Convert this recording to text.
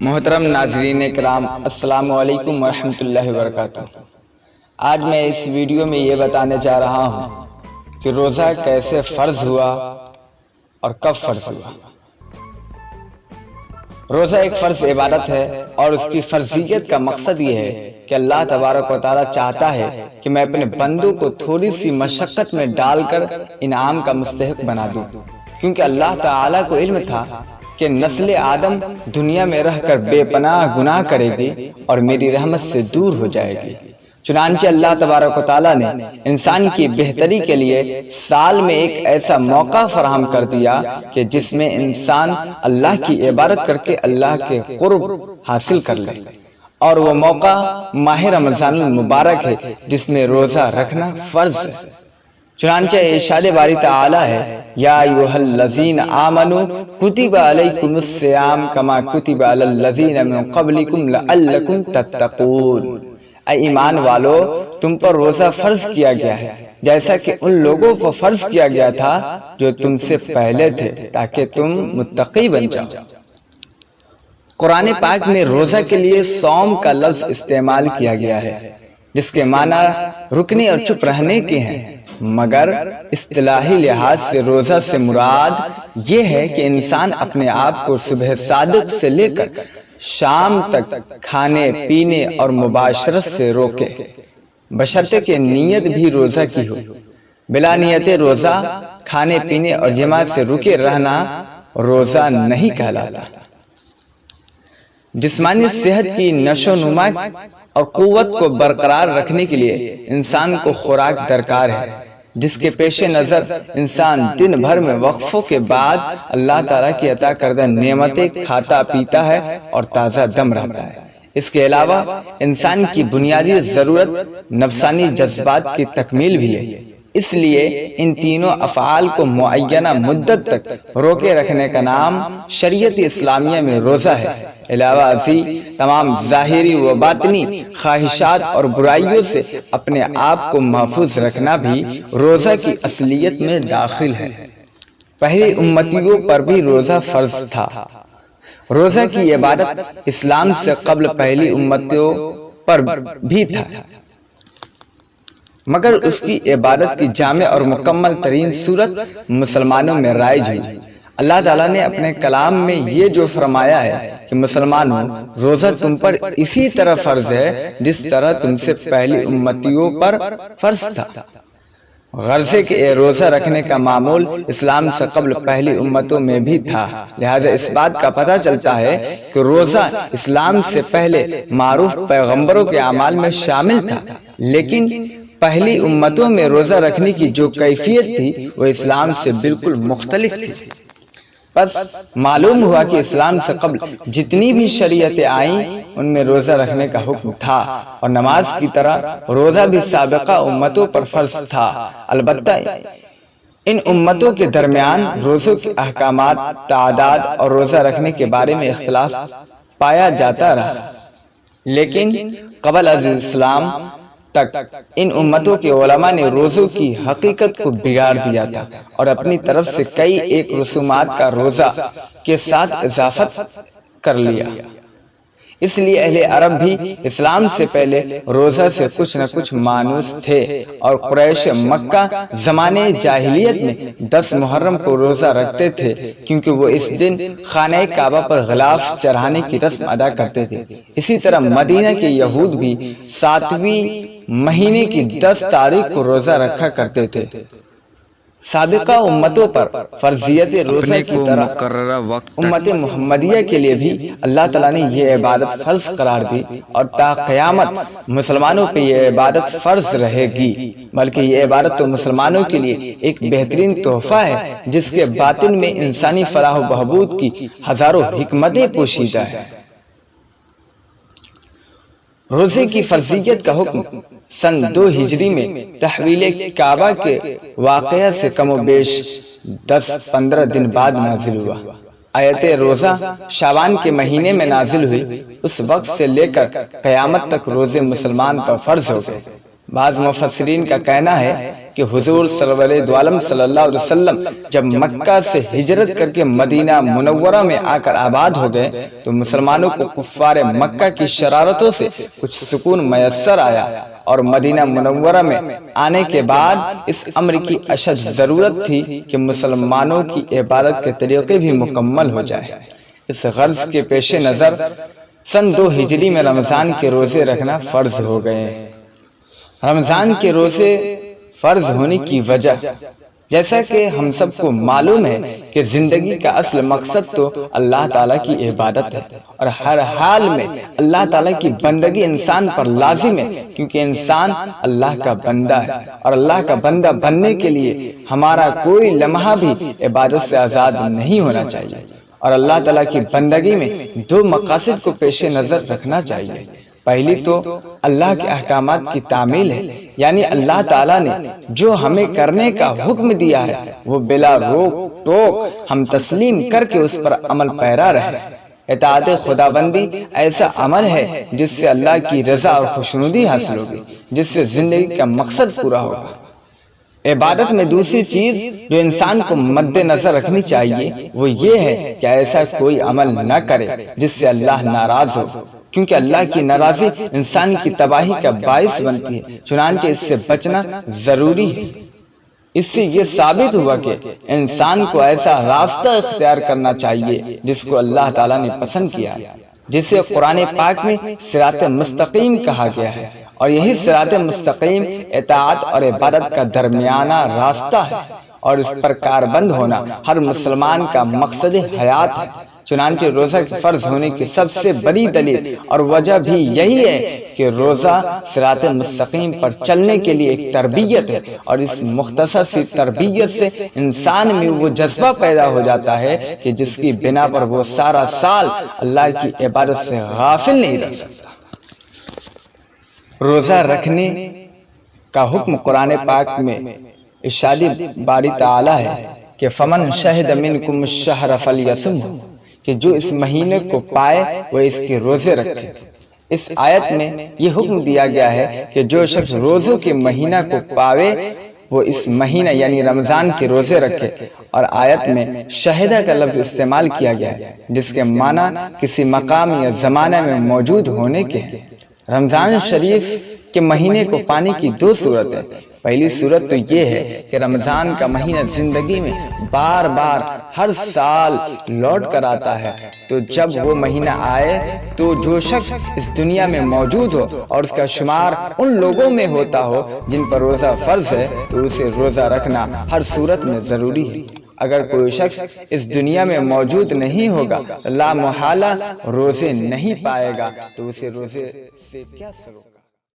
محترم ناظرین کرام، السلام علیکم ورحمۃ اللہ وبرکاتہ۔ آج میں اس ویڈیو میں یہ بتانے جا رہا ہوں کہ روزہ کیسے فرض ہوا اور کب فرض ہوا۔ روزہ ایک فرض عبادت ہے اور اس کی فرضیت کا مقصد یہ ہے کہ اللہ تبارک و تعالیٰ چاہتا ہے کہ میں اپنے بندوں کو تھوڑی سی مشقت میں ڈال کر انعام کا مستحق بنا دوں، کیونکہ اللہ تعالیٰ کو علم تھا کہ نسل آدم دنیا میں رہ کر بے پناہ گناہ کرے گی اور میری رحمت سے دور ہو جائے گی۔ چنانچہ اللہ تبارک و تعالیٰ نے انسان کی بہتری کے لیے سال میں ایک ایسا موقع فراہم کر دیا کہ جس میں انسان اللہ کی عبادت کر کے اللہ کے قرب حاصل کر لے، اور وہ موقع ماہ رمضان المبارک ہے جس میں روزہ رکھنا فرض ہے۔ چنانچہ ارشاد باری تعالیٰ ہے، یا ایھا الذین آمنوا کتب علیکم الصیام کما کتب علی الذین من قبلکم لعلکم تتقون۔ اے ایمان والو، تم پر روزہ فرض کیا گیا ہے جیسا کہ ان لوگوں پر فرض کیا گیا تھا جو تم سے پہلے تھے، تاکہ تم متقی بن جاؤ۔ قرآن پاک میں روزہ کے لیے صوم کا لفظ استعمال کیا گیا ہے، جس کے معنی رکنے اور چپ رہنے کے ہیں، مگر اصطلاحی لحاظ سے روزہ سے مراد یہ ہے کہ انسان اپنے آپ کو صبح صادق سے لے کر شام تک کھانے پینے اور مباشرت سے روکے، بشرطے کہ نیت بھی روزہ کی ہو۔ بلا نیت روزہ کھانے پینے اور جماع سے رکے رہنا روزہ نہیں کہلاتا۔ جسمانی صحت کی نشو و نما اور قوت کو برقرار رکھنے کے لیے انسان کو خوراک درکار ہے، جس کے پیش نظر انسان دن بھر میں وقفوں کے بعد اللہ تعالیٰ کی عطا کردہ نعمتیں کھاتا پیتا ہے اور تازہ دم رہتا ہے۔ اس کے علاوہ انسان کی بنیادی ضرورت نفسانی جذبات کی تکمیل بھی ہے، اس لیے ان تینوں افعال کو معینہ مدت تک روکے رکھنے کا نام شریعت اسلامیہ میں روزہ ہے۔ علاوہ ازیں تمام ظاہری و باطنی خواہشات اور برائیوں سے اپنے آپ کو محفوظ رکھنا بھی روزہ کی اصلیت میں داخل ہے۔ پہلی امتیوں پر بھی روزہ فرض تھا۔ روزہ کی عبادت اسلام سے قبل پہلی امتوں پر بھی تھا، مگر اس کی عبادت کی جامع اور مکمل ترین صورت مسلمانوں میں رائج ہوئی۔ اللہ تعالیٰ نے اپنے کلام میں یہ جو فرمایا ہے کہ مسلمانوں، روزہ تم پر اسی طرح فرض ہے جس طرح تم سے پہلی امتیوں پر فرض تھا۔ غرضے کہ روزہ رکھنے کا معمول اسلام سے قبل پہلی امتوں میں بھی تھا، لہذا اس بات کا پتہ چلتا ہے کہ روزہ اسلام سے پہلے معروف پیغمبروں کے اعمال میں شامل تھا، لیکن پہلی امتوں میں روزہ رکھنے کی جو کیفیت تھی وہ اسلام سے بالکل مختلف تھی۔ بس معلوم ہوا کہ اسلام سے قبل جتنی بھی شریعتیں آئیں ان میں روزہ رکھنے کا حکم تھا، اور نماز کی طرح روزہ بھی سابقہ امتوں پر فرض تھا۔ البتہ ان امتوں کے درمیان روزوں کے احکامات، تعداد اور روزہ رکھنے کے بارے میں اختلاف پایا جاتا رہا، لیکن قبل از اسلام تک ان امتوں کے علماء نے روزوں کی حقیقت کو بگاڑ دیا تھا اور اپنی طرف سے کئی ایک رسومات کا روزہ کے ساتھ اضافت کر لیا۔ اس لیے اہل عرب بھی اسلام سے پہلے روزہ سے کچھ نہ کچھ مانوس تھے، اور قریش مکہ زمانے جاہلیت میں 10 محرم کو روزہ رکھتے تھے، کیونکہ وہ اس دن خانہ کعبہ پر غلاف چڑھانے کی رسم ادا کرتے تھے۔ اسی طرح مدینہ کے یہود بھی 7ویں مہینے کی 10 تاریخ کو روزہ رکھا کرتے تھے۔ سابقہ امتوں پر فرضیت روزہ کی طرح امت محمدیہ کے لیے بھی اللہ تعالیٰ نے یہ عبادت فرض قرار دی، اور تا قیامت مسلمانوں پہ یہ عبادت فرض رہے گی، بلکہ یہ عبادت تو مسلمانوں کے لیے ایک بہترین تحفہ ہے جس کے باطن میں انسانی فلاح و بہبود کی ہزاروں حکمتیں پوشیدہ ہیں۔ روزے کی فرضیت کا حکم سن 2 ہجری میں تحویل کعبہ کے واقعہ سے کم و بیش 10-15 دن بعد نازل ہوا۔ آیت روزہ شعبان کے مہینے میں نازل ہوئی۔ اس وقت سے لے کر قیامت تک روزے مسلمان پر فرض ہو گئے۔ بعض مفسرین کا کہنا ہے کہ کہ حضور سرور دو عالم صلی اللہ علیہ وسلم جب مکہ سے ہجرت کر کے مدینہ منورہ میں آ کر آباد ہو گئے تو مسلمانوں کو کفار مکہ کی شرارتوں سے کچھ سکون میسر آیا، اور مدینہ منورہ میں آنے کے بعد اس امر کی اشد ضرورت تھی کہ مسلمانوں کی عبادت کے طریقے بھی مکمل ہو جائے۔ اس غرض کے پیش نظر سن 2 ہجری میں رمضان کے روزے رکھنا فرض ہو گئے۔ رمضان کے روزے فرض ہونے کی وجہ، جیسا کہ ہم سب کو معلوم ہے کہ زندگی کا اصل مقصد تو اللہ تعالیٰ کی عبادت ہے، اور ہر حال میں اللہ تعالیٰ کی بندگی انسان پر لازم ہے، کیونکہ انسان اللہ کا بندہ ہے، اور اللہ کا بندہ بننے کے لیے ہمارا کوئی لمحہ بھی عبادت سے آزاد نہیں ہونا چاہیے، اور اللہ تعالیٰ کی بندگی میں 2 مقاصد کو پیش نظر رکھنا چاہیے۔ پہلی تو اللہ کے احکامات کی تعمیل ہے، یعنی اللہ تعالیٰ نے جو ہمیں کرنے کا حکم دیا ہے وہ بلا روک ٹوک ہم تسلیم کر کے اس پر عمل پیرا رہے۔ اطاعت خداوندی ایسا عمل ہے جس سے اللہ کی رضا اور خوشنودی حاصل ہوگی، جس سے زندگی کا مقصد پورا ہوگا۔ عبادت میں دوسری چیز جو انسان کو مد نظر رکھنی چاہیے وہ یہ ہے کہ ایسا کوئی عمل نہ کرے جس سے اللہ ناراض ہو، کیونکہ اللہ کی ناراضی انسان کی تباہی کا باعث بنتی ہے، چنانچہ اس سے بچنا ضروری ہے۔ اس سے یہ ثابت ہوا کہ انسان کو ایسا راستہ اختیار کرنا چاہیے جس کو اللہ تعالیٰ نے پسند کیا ہے، جسے قرآن پاک میں صراط مستقیم کہا گیا ہے، اور یہی صراط مستقیم اطاعت اور عبادت کا درمیانہ راستہ ہے، اور اس پر کاربند ہونا ہر مسلمان کا مقصد حیات ہے۔ چنانچہ روزہ کے فرض ہونے کی سب سے بڑی دلیل اور وجہ بھی یہی ہے کہ روزہ صراط مستقیم پر چلنے کے لیے ایک تربیت ہے، اور اس مختصر سی تربیت سے انسان میں وہ جذبہ پیدا ہو جاتا ہے کہ جس کی بنا پر وہ سارا سال اللہ کی عبادت سے غافل نہیں رہ سکتا۔ روزہ رکھنے کا حکم قرآن پاک میں ارشاد باری تعالی ہے کہ فمن شہد منکم الشہر فلیصمہ، کہ جو اس مہینے کو پائے وہ اس کے روزے رکھے۔ اس آیت میں یہ حکم دیا گیا ہے کہ جو شخص روزوں کے مہینہ کو پاوے وہ اس مہینہ یعنی رمضان کے روزے رکھے، اور آیت میں شہدہ کا لفظ استعمال کیا گیا ہے جس کے معنی کسی مقام یا زمانہ میں موجود ہونے کے ہیں۔ رمضان شریف کے مہینے کو پانے کی 2 صورتیں۔ پہلی صورت تو یہ ہے کہ رمضان کا مہینہ زندگی میں بار بار ہر سال لوٹ کر آتا ہے، تو جب وہ مہینہ آئے تو جو شخص اس دنیا میں موجود ہو اور اس کا شمار ان لوگوں میں ہوتا ہو جن پر روزہ فرض ہے تو اسے روزہ رکھنا ہر صورت میں ضروری ہے۔ اگر کوئی شخص اس دنیا میں موجود نہیں ہوگا، لا محالہ روزے نہیں پائے گا، تو اسے روزے سے کیا سروگا۔